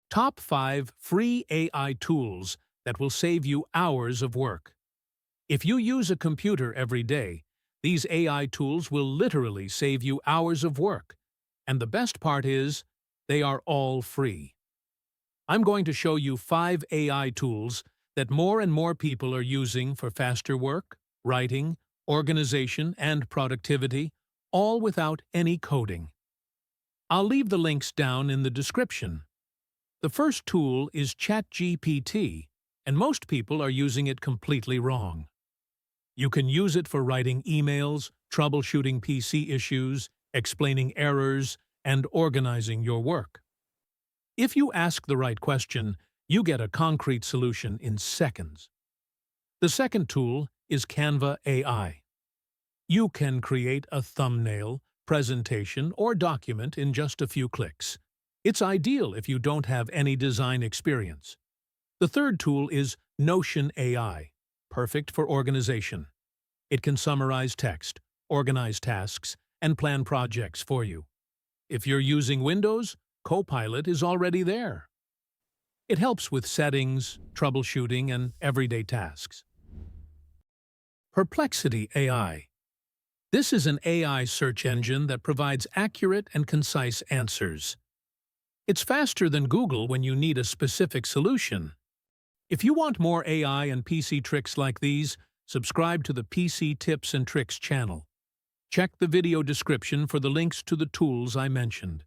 Top 5 free AI tools that will save you hours of work. If you use a computer every day, these AI tools will literally save you hours of work. And the best part is, they are all free. I'm going to show you 5 AI tools that more and more people are using for faster work, writing, organization, and productivity, all without any coding. I'll leave the links down in the description. The first tool is ChatGPT, and most people are using it completely wrong. You can use it for writing emails, troubleshooting PC issues, explaining errors, and organizing your work. If you ask the right question, you get a concrete solution in seconds. The second tool is Canva AI. You can create a thumbnail, presentation, or document in just a few clicks. It's ideal if you don't have any design experience. The third tool is Notion AI, perfect for organization. It can summarize text, organize tasks, and plan projects for you. If you're using Windows, Copilot is already there. It helps with settings, troubleshooting, and everyday tasks. Perplexity AI. This is an AI search engine that provides accurate and concise answers. It's faster than Google when you need a specific solution. If you want more AI and PC tricks like these, subscribe to the PC Tips and Tricks channel. Check the video description for the links to the tools I mentioned.